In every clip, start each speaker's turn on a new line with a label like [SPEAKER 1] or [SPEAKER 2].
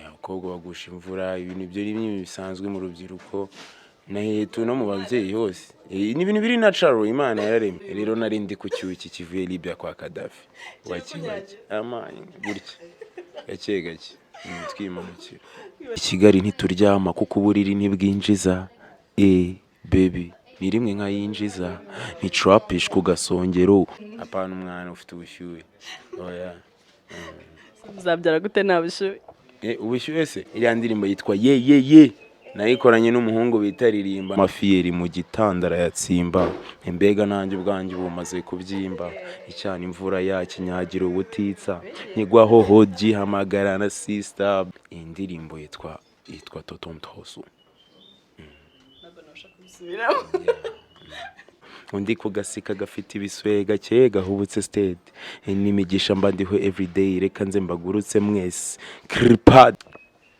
[SPEAKER 1] abakobwa bagusha imvura ibintu byo rimwe bisanzwe mu rubyiruko nahetu no mu bavyeyi hose ni ibintu biri natural Imana yararemye rero narindi ku cyuki kivuye Libya kwa Gaddafi wakibaje amanye gutya gake gake twimanukira Kigali ntituryama kuko uburiri ntibwinjiza baby ni rimwe nka yinjiza ni trapish ku gasongero apana umwana ufite ubushyuhe oya
[SPEAKER 2] uzabyara gute nta bushyuhe
[SPEAKER 1] ubushyuhe se iriya ndirimbo yitwa ye nayikoranye n'umuhungu bitaririmba amafiyeri mu gitandara yatsimba imbega nanjye ubwanjye bumaze kubyimba icyana imvura yakinyagira ubutitsa nigwaho hoji hamagara na sister indirimbo yitwa Totomtoso undi kugasika gafite ibiswe gake gahubutse state n'imigisha mba ndiho everyday reka nze mbagurutse mwese kripad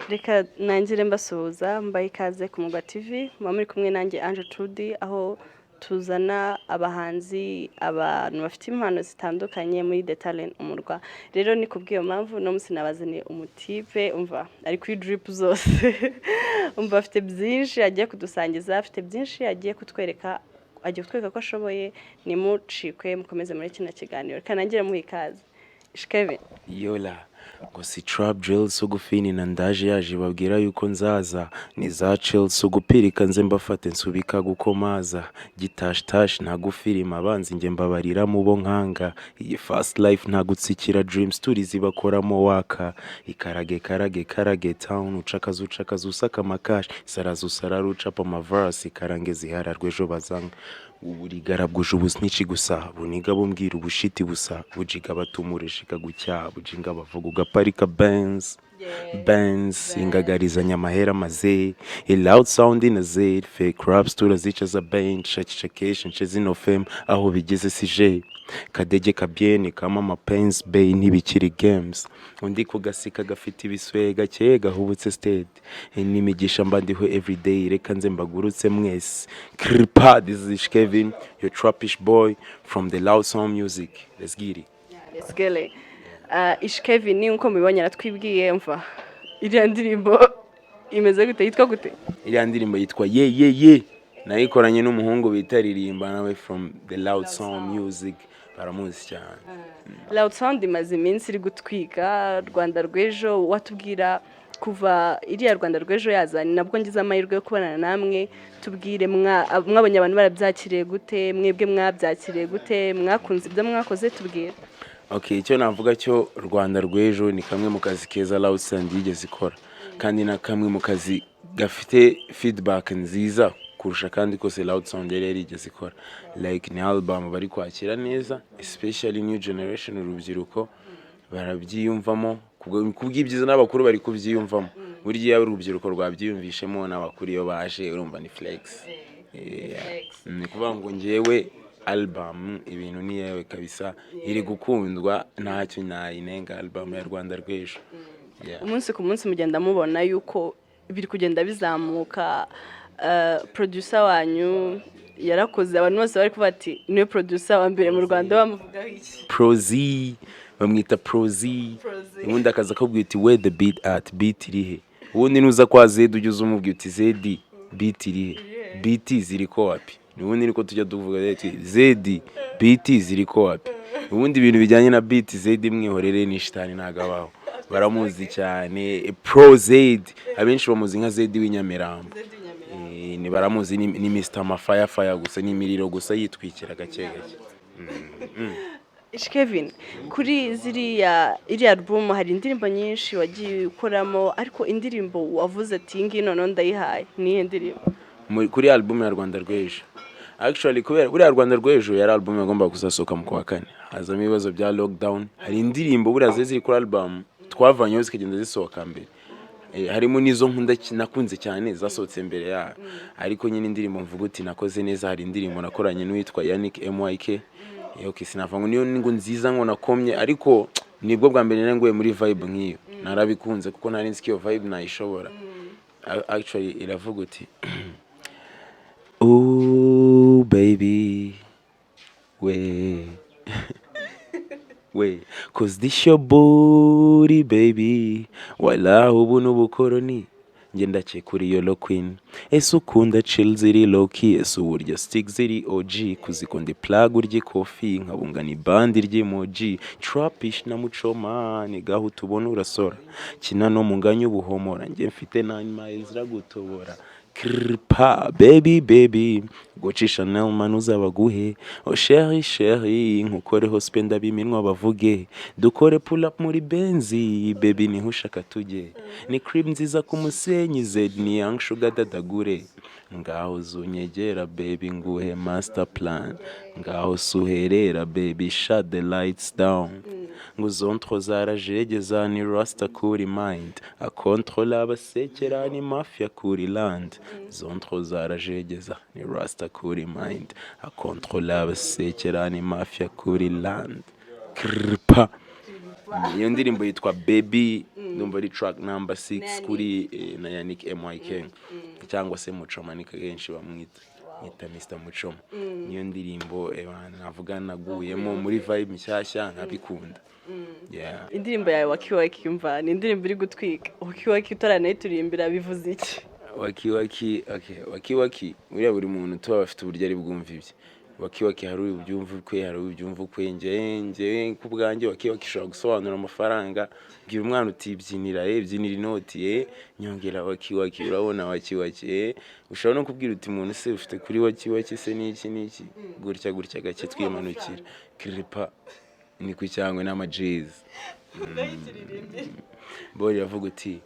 [SPEAKER 2] reka nangire mbasuhuza mbaye ikaze ku Mugwa TV muri kumwe nanjye Ange Trudy aho tuzana abahanzi abantu bafite impano zitandukanye muri The Talent umurwa rero ni kubwiyo mpamvu no musi nabazaniye umutipe umva ari kuri drip zose umva afite byinshi agiye kudusangiza afite byinshi agiye kutwereka ko ashoboye nimucikwe mukomeze muri kino kiganiro kanangire mu ikaze Kevin
[SPEAKER 1] yola ngo si trap drill so gufini na ndaje yaje babwira yuko nzaza ni za chill so gupirika nze mbafate nsubika gukomaza gitash nta gufirima abanzi nge mbabarira mu bo nkanga iyi fast life nta gutsikira dream stories zibakoramo waka ikarage town ucakaza usaka makash sararuca pa maverse ikarange zihararwe ejo bazanga uburigara bwuje ubusnici gusa buniga bumbwira ubushiti busa bujiga batumurishika gucya bujinga bavuga ugaparika Benz ingagarizanya amahera maze a loud sound in a z fake raps turazica za bench shakishakation zino fame aho bigeze sije kadege kabyene kama amapense bay ntibikiri games undi kugasika gafite ibiswe gake gahubutse state n'imigisha mba ndiho everyday reka nze mbagurutse mwese kripad is Kevin your trapish boy from the loud sound music let's get it
[SPEAKER 2] let's get it Kevin ni uko mubibonye aratwibwiye mva iriya ndirimbo imeze gute yitwa gute
[SPEAKER 1] iriya ndirimbo yitwa ye nayikoranye n'umuhungu bitaririmba nawe from the loud sound music baramuzi cyane
[SPEAKER 2] loud sound imaze iminsi iri gutwiga Rwanda rw'ejo watubwira kuva iriya Rwanda rw'ejo yazanye nabwo ngize amahirwe yo kubonana namwe tubwire mwabonye abantu barabyakiriye gute mwebwe mwabyakiriye gute mwakunze ibyo mwakoze tubwire
[SPEAKER 1] Okay, icyo navuga cyo Rwanda rw'ejo ni kamwe mu kazi keza Loud Sound yigeze ikora kandi na kamwe mu kazi gafite feedback nziza kurusha kandi kose Loud Sound yari yigeze ikora like ni album bari kwakira neza especially new generation urubyiruko barabyiyumvamo kubw'ibyiza n'abakuru bari kubyiyumvamo burya urubyiruko rwabyiyumvishemo n'abakuru iyo baje urumva ni flex ni kuvuga ngo ngewe album ibintu ni yewe kabisa iri gukundwa ntacyo nayinenga album ya Rwanda rw'ejo
[SPEAKER 2] umunsi ku munsi mugenda mubona yuko biri kugenda bizamuka producer wanyu yarakoze abantu bose bari kuvuga ati niwe producer wa mbere mu Rwanda bamuvugaho iki
[SPEAKER 1] Prozi bamwita Prozi ubundi akaza akubwira ati where the beat at beat irihe ubundi nuza kwa Zed ujye umubwira ati Zed beat irihe beat ziriko wapi nubundi niko tujya tuvuga ati Zed beat ziriko wapi ubundi ibintu bijyanye na beat Zed mwihorere ni shitani nagabaho baramuzi cyane Pro Zed abenshi bamuzi nka Zed w'inyamirambo ni baramuzi ni Mr Mafire gusa ni miriro gusa yitwikira gake
[SPEAKER 2] Kevin kuri iri album hari indirimbo nyinshi wagiye ukoramo ariko indirimbo wavuze ati ngino no ndayihaye ni indirimbo
[SPEAKER 1] kuri album ya Rwanda rw'ejo actually kubera buri Rwanda rw'ejo yari album yagomba kuzasohoka mu kwa kane hazamo ibibazo bya lockdown hari indirimbo buri ziri kuri album twavanyeho zikagenda zisohoka mbere harimo nizo nkunda nakunze cyane zasohotse mbere ya ariko nyine indirimbo mvuga uti nakoze neza hari indirimbo nakoranye n'uwitwa Yannick MYK okay sinavanga niyo ngo nziza ngo nakomye ariko nibwo bwa mbere nanguye muri vibe nk'iyo narabikunze kuko nari nzi iyo vibe nayishobora actually iravuga uti oh baby we Wait, cause this your booty baby, wala ubu n'ubukoroni njye ndakekura iyo low queen, ese ukunda chill ziri low key, ese uburya stick ziri OG, kuzikunda plug urya kofi nkabunga ni bandi ry'emoji, trapish na muchoma ni gaho tubona urasora, kina no munganya ubuhomora, njye mfite 9 miles ragutobora. Krpa baby Gucci Chanel manuza baguhe, oh chérie nkukoreho spenda biminwa bavuge, dukore pull up muri benzi baby niho ushaka tujye, ni crib nziza ku musenyi zed ni young sugar dadagure, ngaho zunyegera baby nguhe master plan, ngaho suherera baby shut the lights down, nguzontro zarajegeza ni rasta kuri mind, akontrola abasekera ni mafia kuri land, zontro zarajegeza ni rasta kuri mind, akontrola abasekera ni mafia kuri land. Krpa iyo ndirimbo yitwa Baby, ndumva ari track number 6 kuri na Yannick MYK cyangwa se Muchoma ni kenshi bamwita Mr Muchoma. Niyo ndirimbo navuga naguyemo muri vibe mishyashya nkabikunda. Yeah.
[SPEAKER 2] Indirimbo yawe Wakiwaki yumva ni indirimbo iri gutwika. Wakiwaki utaranayituririmbira bivuze iki? Wakiwaki uriya buri muntu tuba bafite uburyo ari bwumva ibye. Wakiwaki hari ubyumva ukwe, hari ubyumva ukwe, nje ku bwanjye Wakiwaki ishobora gusobanura amafaranga, bwira umwana utibyinira byinira inoti nyongera Wakiwaki, urabona Wakiwaki ushobora no kubwira uti umuntu se ufite kuri Wakiwaki se n'iki gutya gake twimanukira. Krpa ni ku cyangwe n'amajez boy yavuga uti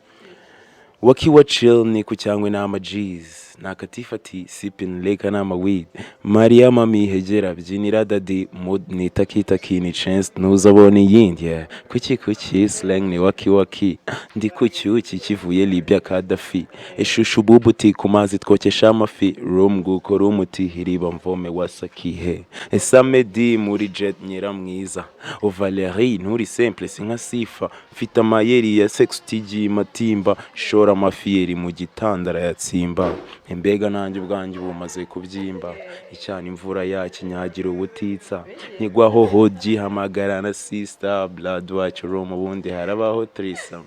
[SPEAKER 2] Wakiwa chill ni ku cyangwe n'amajez nakatifati sipping leka n'amaweed Maria mami hegera byinira dadi mod ni takitaki ni chance ntuzabone yindi kuki slang ni Wakiwaki ndi kuki kivuye Libya Kadafi eshushu bubuti kumazi twokesha amafi room gukora umuti hiriba mvome wasakihe esamedi muri jet nyira mwiza o Valerie nturi simple sinka sifa mfite amayeri ya sex tigi matimba shora amafieri mu gitandara yatsimba embega nanjye ubwanjye bumaze kubyimba icyana imvura yakinyagira ubutitsa nigwaho hoji hamagara na sister blood watch room ubundi harabaho threesome.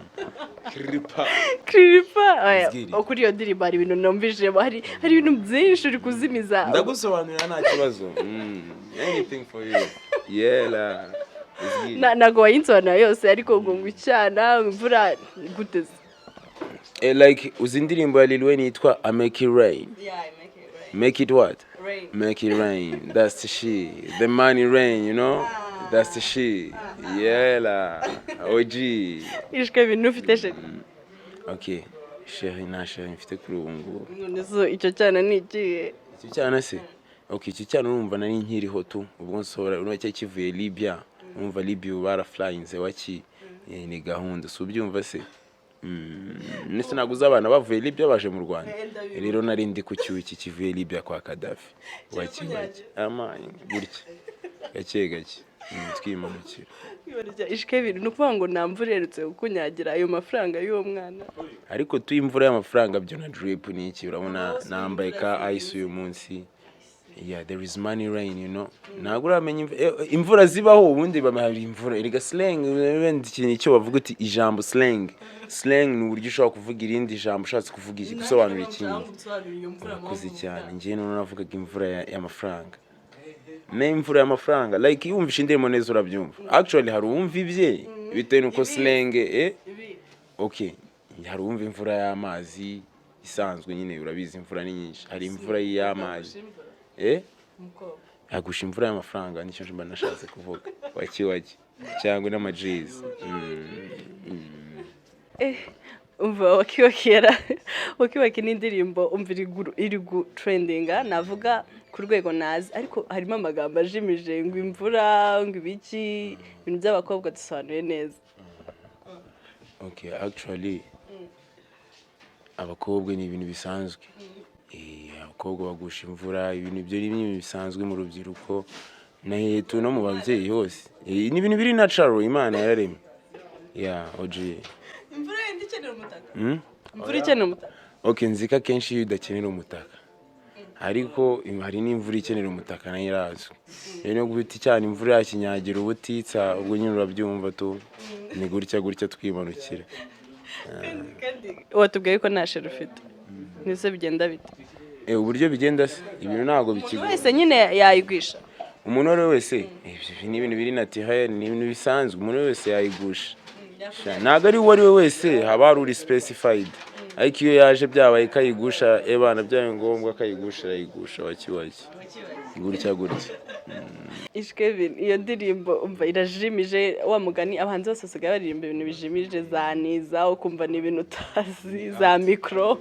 [SPEAKER 2] Krpa okuri yo ndirimbo hari ibintu numvije hari ibintu byinshi uri kuzimiza.
[SPEAKER 1] Ndagusobanurira nta kibazo. Anything for you. Yeah la.
[SPEAKER 2] Nago wayinsobanura yose ariko ngo ngucyana imvura guteze.
[SPEAKER 1] Like uzindirimbo ya Lil Wayne yitwa I Make It Rain.
[SPEAKER 2] Yeah, I make it rain.
[SPEAKER 1] Make it what?
[SPEAKER 2] Rain.
[SPEAKER 1] Make it rain. That's the shit. The money rain, you know? That's the shit. Yeah la. OG.
[SPEAKER 2] Ishwe ibintu ufite je.
[SPEAKER 1] Okay. Chérie na chérie mfite kuri ubu ngubu.
[SPEAKER 2] Nizo icyo cyana ni ikihe?
[SPEAKER 1] Icyo cyana se? Okay, icyo cyana urumva nari nkiriho tu. Ubwo nsohora uracye kivuye Libya. Urumva Libya bara flying waki. Ni gahunda. So ubyumva se? Nese naguza abana bavuye Libya baje mu Rwanda. Rero nari ndi ku cyuki kivuye Libya kwa Kadafi. Wakibaje. Gutya. Gake. Twimanukira.
[SPEAKER 2] Ishwe ibintu nukuvuga ngo namvura yerutse ukunyagira ayo mafaranga y'uwo mwana.
[SPEAKER 1] Ariko tu imvura y'amafaranga byo na drip ni iki urabona nambaye ka ice uyu munsi. Yeah, there is money rain, you know. Nagura amenye imvura zibaho ubundi bamahari imvura. Iriga slang wenda ikintu cyo bavuga uti ijambo slang. Slang ni uburyo ushobora kuvuga irindi jambo ushatse kuvuga iki gusobanura ikintu. Kuzi cyane ngiye no navugaga imvura y'amafaranga. Imvura y'amafaranga like yumvisha indirimbo neza urabyumva. Actually hari uwumva ibye bitewe nuko slang okay. Hari uwumva imvura y'amazi isanzwe nyine urabizi imvura ni nyinshi. Hari imvura y'amazi. Agusha imvura y'amafaranga nicyo mba nashatse kuvuga. Wakiwaki cyangwa n'amajez.
[SPEAKER 2] Umva Wakiwaki ni indirimbo umvira iri trendinga navuga ku rwego nazi ariko harimo amagambo ajimije ngo imvura ngo ibiki ibintu by'abakobwa dusobanuye neza.
[SPEAKER 1] Okay, actually abakobwa ni ibintu bisanzwe. Abakobwa bagusha imvura ibintu byo rimwe bisanzwe mu rubyiruko nahetu no mu babyeyi hose. Ni ibintu biri natural Imana yararemye. OG.
[SPEAKER 2] Imvura ikenera umutaka. Imvura ikenera umutaka.
[SPEAKER 1] Okay, nzika kenshi udakenera umutaka. ariko hari n'imvura ikenera umutaka nayo irazwi. Rero no guhita cyane imvura yakinyagira ubutitsa ubwo nyine urabyumva tu ni gutya twimanukira.
[SPEAKER 2] watubwiye ko nta sheri ufite nise bigenda bite
[SPEAKER 1] Uburyo bigenda se ibintu ntago bikigoye.
[SPEAKER 2] wese nyine yayigwisha
[SPEAKER 1] Umuntu wari wese ibyo ni ibintu biri naturel, ni ibintu bisanzwe, umuntu wese yayigusha. Ntago ari uwo ari we wese haba hari uri specified, ariko iyo yaje byabaye kayigusha ebana byaye ngombwa kayigusha arayigusha wakiwaki gutya.
[SPEAKER 2] Ishkevin iyo ndirimbo umva irajimije wa mugani abahanzi bose basigaye baririmba ibintu bijimije za niza ukumva ni ibintu utazi za mikro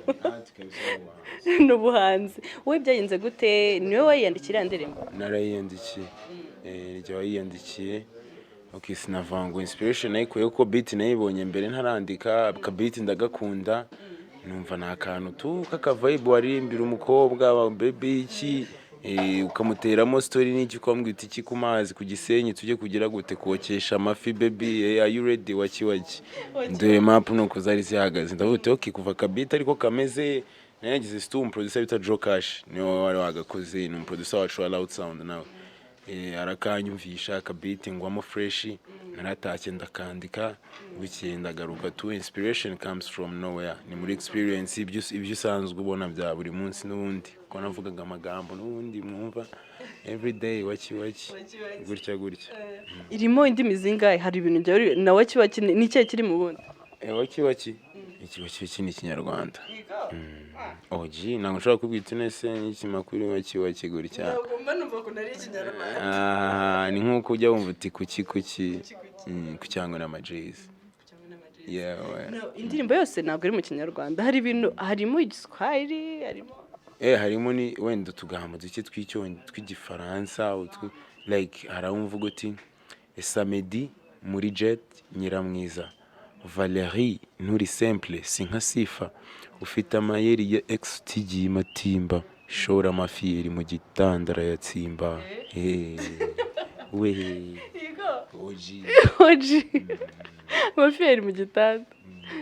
[SPEAKER 2] n'ubuhanzi. Wowe byagenze gute? Niwe wayiyandikira ndirimbo?
[SPEAKER 1] Narayiyandikiye njye wayiyandikiye. Okay, sinavanga inspiration nayikuye ko beat nayibonye mbere ntarandika ka beat ndagakunda numva nta kantu tu kaka vibe waririmbira umukobwa wa baby iki ukamuteramo story n'iki ukamwita iki ku mazi ku Gisenyi tujye kugira gute kokesha amafi baby are you ready wakiwaki ndore map nuko zari zihagaze ndavuga okay kuva ka beat ariko kameze nagize stum producer bita Jokash niwe wari wagakoze ni producer wacu wa Loud Sound nawe arakanyumvisha akabiti ngwamo fresh naratashye ndakandika bukeye ndagaruka tu inspiration comes from nowhere ni muri experience ibyo usanzwe ubona bya buri munsi n'ubundi ko navugaga amagambo n'ubundi mwumva everyday wakiwaki gutya
[SPEAKER 2] irimo indimi zingahe? Hari ibintu njye na wakiwaki ni cyo kiri mu bundi
[SPEAKER 1] wakiwaki ni Kinyarwanda. Oji ntabwo nshobora kubwita nese n'ikimakuru wakiwaki gutya. Ni nk'uko ujya wumva uti kuki cyangwa n'amajezi.
[SPEAKER 2] Indirimbo yose ntabwo ari mu Kinyarwanda, hari ibintu harimo igiswahili
[SPEAKER 1] harimo ni wenda tugambo duke tw'igifaransa like harawumvuga uti samedi muri jet nyiramwiza Valerie nturi simple sinka sifa ufite amayeri ya ex matimba shora mafiyeri mu gitandara yatsimba we
[SPEAKER 2] oji mafiyeri mu gitanda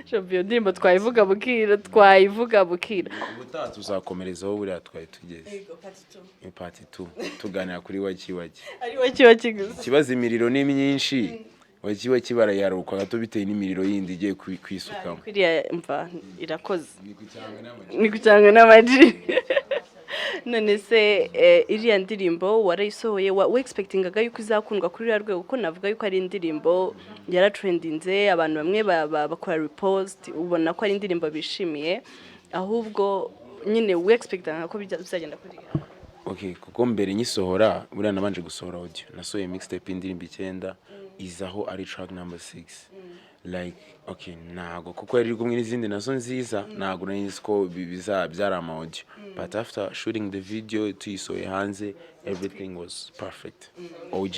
[SPEAKER 2] Shabyo ndimbo twayivuga bukira
[SPEAKER 1] ubutaha tuzakomerezaho buriya twari tugeze part 2 tuganira kuri wakiwaki
[SPEAKER 2] ari wakiwaki gusa.
[SPEAKER 1] Ikibazo imiriro ni myinshi wakiwaki barayaruka gato biteye n'imiriro yindi igiye kwisukamo
[SPEAKER 2] kuriya mva irakoze ni kucyanga n'amaji. None se iriya ndirimbo warayisohoye we expectingaga yuko izakundwa kuri rya rwego kuko navuga yuko ari indirimbo yaratrendinze abantu bamwe bakora repost ubona ko ari indirimbo bishimiye ahubwo nyine we expectingaga ko bizagenda kuri
[SPEAKER 1] okay kuko mbere nyisohora buriya nabanje gusohora audio nasohoye mixtape indirimbo 9 izaho ari track number 6 like okay nago kuko yari gumwe n'izindi nazo nziza nago nanizi ko bizabyara ama audio but after shooting the video tuyisohoye hanze everything was perfect. OG.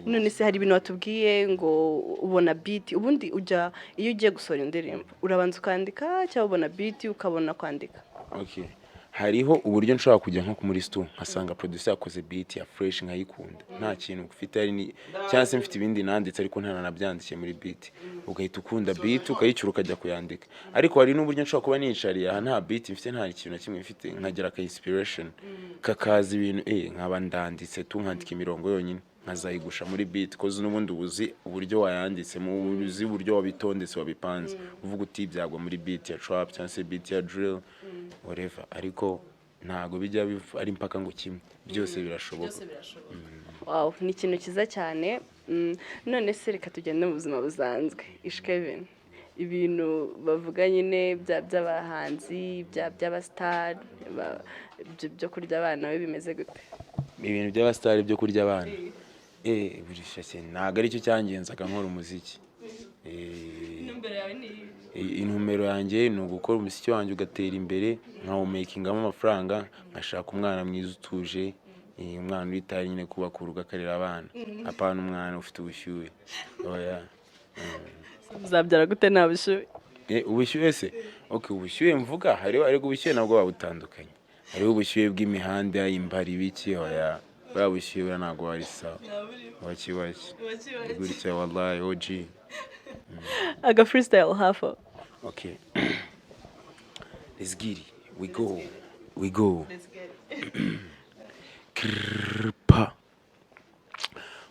[SPEAKER 2] None se hari ibintu watubwiye ngo ubona beat ubundi iyo ugiye gusohora indirimbo urabanza ukandika cyangwa ubona beat ukabona kwandika?
[SPEAKER 1] Okay hariho uburyo nshobora kujya nko muri stu nkasanga producer yakoze beat ya fresh nkayikunda nta kintu ufite ari cyangwa se mfite ibindi nanditse ariko ntananabyandikiye muri beat ugahita ukunda beat ukayicyura ukajya kuyandika ariko hari n'uburyo nshobora kuba nicariye aha nta beat mfite nta kintu na kimwe mfite nkagira ka inspiration kakaza ibintu nkaba ndanditse tu nkandika imirongo yonyine nkazayigusha muri beat koze n'ubundi ubuzi uburyo wayanditse mu ubuzi uburyo wabitondetse wabipanze uvuga uti byagwa muri beat ya trap cyangwa se beat ya drill whatever ariko ntago bijya ari impaka ngo kimwe byose birashoboka.
[SPEAKER 2] Wow ni ikintu kiza cyane. None se reka tugende mu buzima buzanzwe Ishkevin ibintu bavuga nyine by'abahanzi by'abastar byo kurya abana we bimeze gute?
[SPEAKER 1] Ibintu by'abastar byo kurya abana burishashye ntago ari cyo cyangenzaga nkora umuziki. Intumbero yanjye ni ugukora umuziki wanjye ugatera imbere nkawumekingamo amafaranga nkashaka umwana mwiza utuje umwana witari nyine kubakura ugakarira abana apana umwana ufite ubushyuhe. Oya
[SPEAKER 2] uzabyara gute nta bushyuhe?
[SPEAKER 1] Ubushyuhe se okay ubushyuhe mvuga hariho ubushyuhe nabwo babutandukanye hariho ubushyuhe bw'imihanda imbari biki oya babushyuhe ntabwo wari sawa wakiwaki gutya wallahi OG.
[SPEAKER 2] Aga freestyle half.
[SPEAKER 1] Okay. Let's get it. We go. we go.
[SPEAKER 2] Let's get it.
[SPEAKER 1] Krpa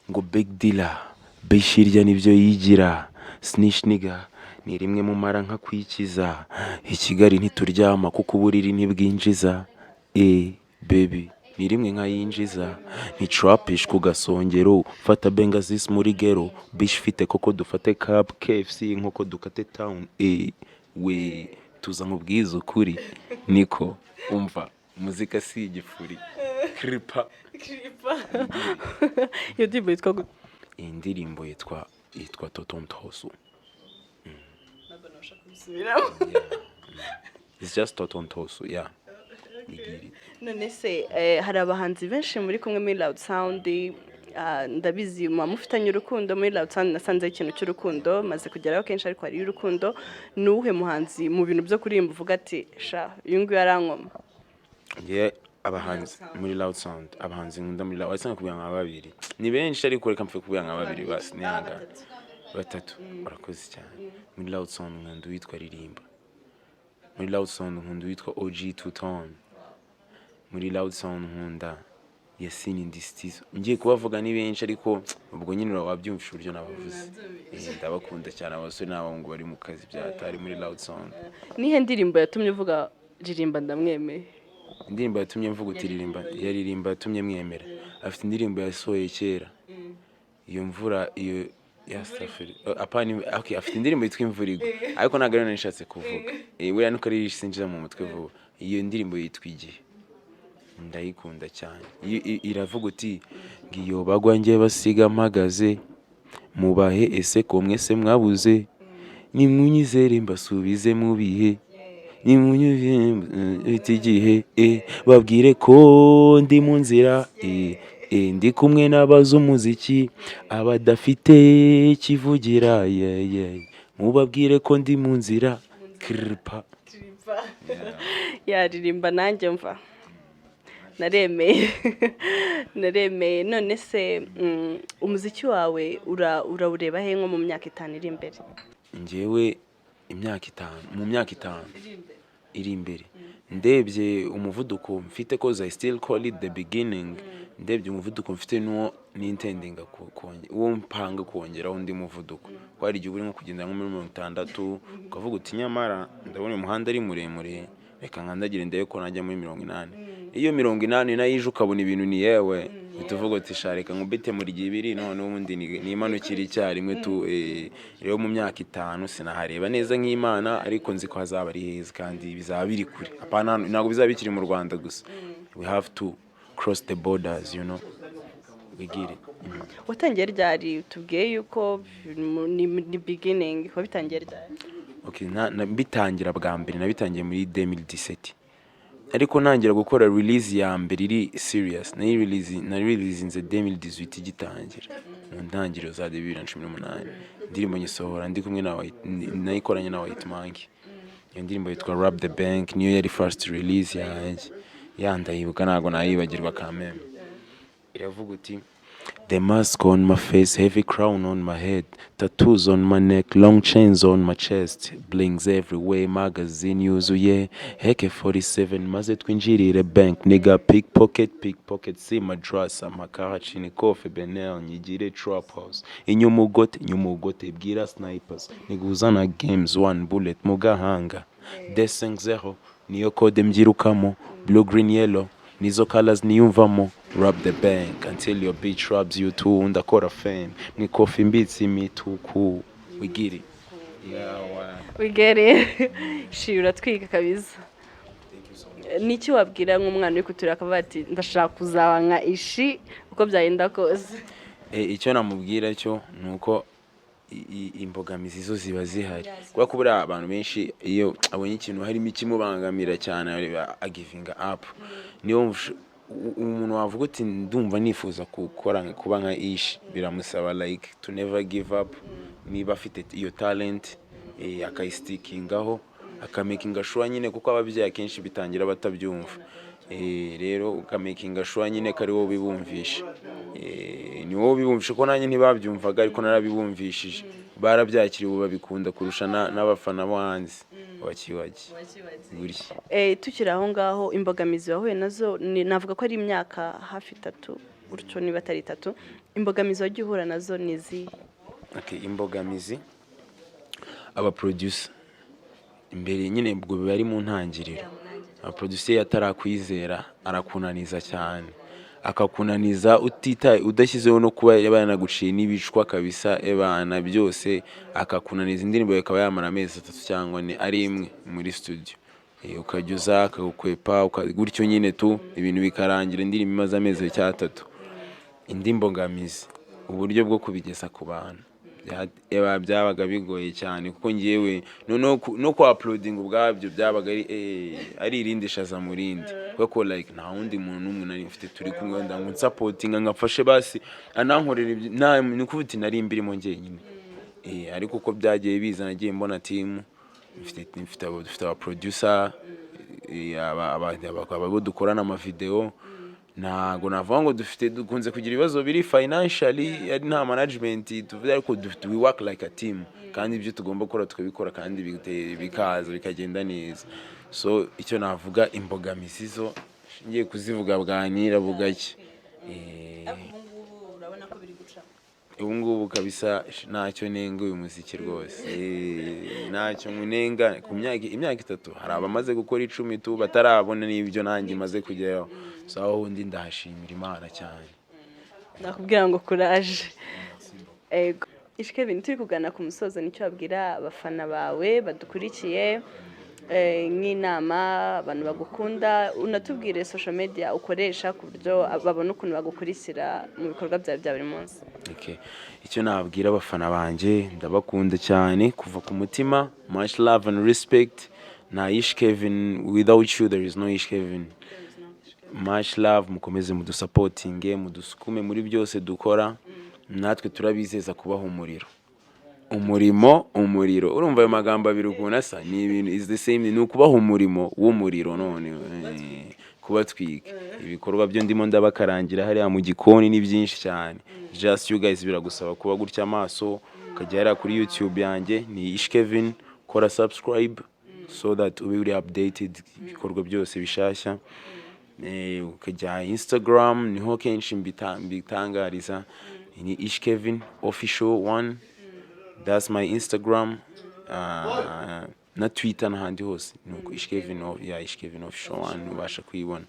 [SPEAKER 1] ngo big dealer bishirya nibyo yigira snitch nigga ni rimwe mu mara nka kwikiza i Kigali ntituryama kuko uburiri ntibwinjiza baby ni rimwe nka yinjiza ni trapish ku gasongero fata bengazis muri gero bish fite koko dufate cup KFC nkoko dukate town we tuza nkubwiza ukuri niko umva muzika si igifuri kripa
[SPEAKER 2] iyo ndirimbo yitwa gute?
[SPEAKER 1] iyi ndirimbo yitwa Totontoso.
[SPEAKER 2] Ntabwo nabasha kubisubiramo.
[SPEAKER 1] It's just Totontoso, yeah.
[SPEAKER 2] None se hari abahanzi benshi muri kumwe muri Loud Sound, ndabizi mufitanye urukundo muri Loud Sound, nasanze ikintu cy'urukundo maze kugeraho kenshi, ariko hari urukundo. Ni uwuhe muhanzi mu bintu byo kuririmba uvuga ati sha uyu nguyu arankoma?
[SPEAKER 1] Abahanzi muri Loud Sound, abahanzi nkunda muri Loud Sound kubya nka babiri, ni benshi ariko reka mfe kubya nka babiri basi nanga batatu. Urakoze cyane. Muri Loud Sound nkunda witwa Ririmba, muri Loud Sound nkunda witwa OG Tuton, muri Loud Sound nkunda Yasini Ndistizo. Ngiye kubavuga ni benshi ariko ubwo nyine wabyumvisha uburyo nabavuze. Ndabakunda cyane abasore n'abahungu bari mu kazi byatari muri Loud Sound.
[SPEAKER 2] Nihe ndirimbo yatumye uvuga Ririmba ndamwemeye?
[SPEAKER 1] Indirimbo yatumye mvuga uti Ririmba yatumye mwemera. Afite indirimbo yasohoye kera, iyo Imvura, iyo yastafiri apani. Okay, afite indirimbo yitwa Imvura igwa ariko ntabwo ari nishatse kuvuga. Weya nuko ari sinjira mu mutwe vuba. Iyo ndirimbo yitwa Igihe ndayikunda cyane. Iravuga uti ngiyo bagwa nge basiga mpagaze mubahe ese ko mwese mwabuze nimwunyizere mbasubize mu bihe nimunyuze igihe babwire ko ndi mu nzira ndi kumwe n'abazi umuziki abadafite kivugira mubabwire ko ndi mu nzira kripa
[SPEAKER 2] Yaririmba nanjye mva naremeye. None se umuziki wawe urawureba he nko mu myaka 5 iri imbere?
[SPEAKER 1] Njyewe imyaka 5 mu myaka 5 iri imbere ndebye umuvuduko mfite ko I still call it the beginning. Ndebye umuvuduko mfite nuwo n'intendinga uwo mpanga kongera undi muvuduko. Kwari igihe uri nko kugenda nko muri 60 ukavuga uti nyamara ndabona umuhanda ari muremure reka nkandagire ndebe ko najya muri 80. Iyo 80 nayije ukabona ibintu ni yewe bituvuga uti shareka nkubite muri gibiri none ubundi ni imanukira icyarimwe tu. Rero mu myaka 5 sinahareba neza nk'Imana ariko nzi ko hazaba ari heza kandi bizaba biri kure. Apana ntabwo bizaba bikiri mu Rwanda gusa. We have to cross the borders, you know. We get it.
[SPEAKER 2] Watangiye ryari? Tubwiye yuko ni beginning. Wabitangiye ryari?
[SPEAKER 1] Okay, bitangira bwa mbere nabitangiye muri 2017. Ariko nangira gukora release ya mbere iri serious. Na release inze 2018 gitangira. Mu ntangiriro za 2018. Ndirimbo nyisohora ndi kumwe nayikoranye na White Monkey. Iyo ndirimbo yitwa Rap the Bank niyo yari first release yanjye. Yandayibuka ntago nayibagirwa kameme. Iravuga uti the mask on my face, heavy crown on my head, tattoos on my neck, long chains on my chest, blings everywhere, magazine yuzuye, AK-47 maze twinjirire bank, nigga pickpocket, see my dress, amakara chini kofe Benel, nyigire trap house, inyumugote, bwira snipers, niguzana games, 1 bullet, mugahanga, deseng 0, niyo code mbyirukamo, blue green yellow, nizo colors niyumvamo. Rub the bank until your bitch rubs you too. Ndakora fame mwikofi mbitsi mituku. We get it.
[SPEAKER 2] We get it. Shira twika kabisa. Niki wabwira nk'umwana uri kutura akavuga ati ndashaka kuzaba nka Ishi uko byagenda kose?
[SPEAKER 1] Icyo namubwira cyo nuko imbogamizi zo ziba zihari. Kuba kubura abantu benshi iyo abonye ikintu harimo ikimubangamira cyane a giving up. Niyo umuntu wavuga uti ndumva nifuza kuba nka Ishi biramusaba like to never give up. Niba afite iyo talent akayistickingaho akamakinga sure nyine kuko ababyeyi kenshi bitangira batabyumva. Rero ukamakinga sure nyine kari wo bibumvisha. Ni wo bibumvisha ko nanjye ntibabyumvaga ariko narabibumvishije. Barabyakiriye ubu babikunda kurusha n'abafana bo hanze. wakiwagi gutya.
[SPEAKER 2] Tukiri aho ngaho imbogamizi wahuye nazo navuga ko ari imyaka hafi 3 gutyo niba atari 3 imbogamizi wagiye uhura nazo nizi.
[SPEAKER 1] Okay, imbogamizi aba producer imbere nyine ubwo biba ari mu ntangiriro, aba producer atarakwizera arakunaniza cyane, akakunaniza utitaye udashyizeho no kuba yabanaguciye n'ibicwa kabisa ebana byose, akakunaniza indirimbo ikaba yamara amezi 3 cyangwa 4 ari imwe muri studio. Ukajya akagukwepa gutyo nyine tu ibintu bikarangira indirimbo imaze amezi 3. Indi mbogamizi uburyo bwo kubigeza ku bantu byabaga bigoye cyane kuko ngiyewe no ku uploading ubwabyo byabaga ari irindi shaza murindi kuko like nta wundi muntu umwe nari mfite turi kumwe ngo supporting ngafashe basi anankorera nta nukuvuti nari imbirimo ngiye nyine ariko uko byagiye biza nagiye mbona team mfite aba producer aba dukorana ama video ntago navuga ngo dukunze kugira ibibazo biri financially ari nta management tuvuze ariko we work like a team kandi ibyo tugomba gukora tukabikora kandi bikaza bikagenda neza. So icyo navuga imbogamizi zo ngiye kuzivuga bwanira bugake
[SPEAKER 2] urabona ko biri guca
[SPEAKER 1] ubungubu kabisa ntacyo nenga uyu muziki rwose ntacyo nkunenga ku imyaka 3 hari abamaze gukora 10 tu batarabona n'ibyo nanjye maze kugeraho. So aho undi ndahashimira Imana cyane.
[SPEAKER 2] Nakubwira ngo courage. Ego Kevin turi kugana ku musozo nicyo abwira abafana bawe badukurikiye nk'inama abantu bagukunda unatubwire social media ukoresha ku buryo babona ukuntu bagukurikira mu bikorwa byawe bya buri munsi.
[SPEAKER 1] Okay, icyo nabwira abafana banje ndabakunda cyane kuva ku mutima. Much love and respect. Na Kevin, without you there is no Kevin. Much love, mukomeze mudusupportinge mudusukume muri byose dukora, natwe turabizeza kubaha umuriro urumva ayo magambo abiri ukuntu asa ni ibintu is the same, ni ukubaha umurimo w'umuriro none kubatwika ibikorwa byo ndimo ndabakarangira hariya mu gikoni ni byinshi cyane. Just you guys biragusaba kuba gutya amaso ukajya kuri YouTube yanjye ni Kevin, kora subscribe so that ube uri updated ibikorwa byose bishashya. Ukajya Instagram niho kenshi mbitangariza ni Kevin official 1, that's my Instagram. Na Twitter n'ahandi hose nuko Kevin official 1 ubasha kuyibona.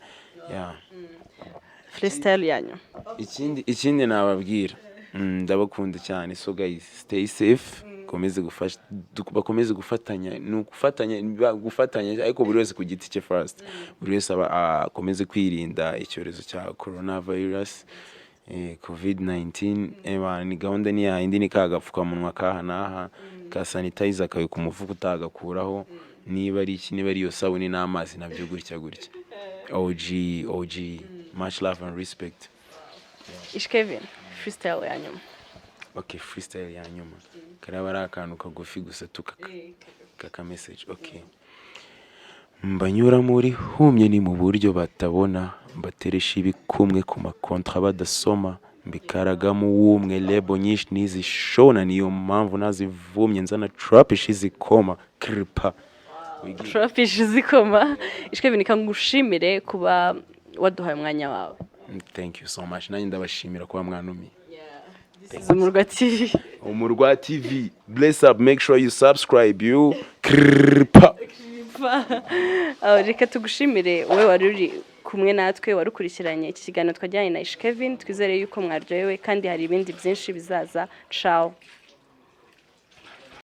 [SPEAKER 2] Freestyle yanyu
[SPEAKER 1] ikindi nababwira ndabakunda cyane. So guys stay safe, bakomeze gufatanya ariko buri wese ku giti cye first, buri wese akomeze kwirinda icyorezo cya coronavirus COVID-19. Ni gahunda ni yindi ni kagapfukamunwa kahanaha ka sanitizer kawe ku mufuka utagakuraho, niba ari iyo sabuni n'amazi nabyo gutya OG. Much love and respect.
[SPEAKER 2] Kevin freestyle yanyuma.
[SPEAKER 1] Okay, freestyle yanyuma karaba ari akantu kagufi gusa kaka message. Okay, mbanyura muri humye ni mu buryo batabona, mbateresha ibikumwe ku makontra badasoma, mbikaragamo wumwe lebo nyinshi nizishona, niyo mpamvu nazivumye nzana trapish izikoma kripa
[SPEAKER 2] trapish izikoma. Kevin kangushimire kuba waduhaye umwanya wawe.
[SPEAKER 1] Thank you so much. Nanjye ndabashimira kuba mwanumi. Umurwa TV. Bless up, make sure you subscribe you.
[SPEAKER 2] Reka tugushimire wowe wari uri kumwe natwe warukurikiranye iki kiganiro twajyanye na Kevin. Twizere yuko mwaryohewe kandi hari ibindi byinshi bizaza. Ciao.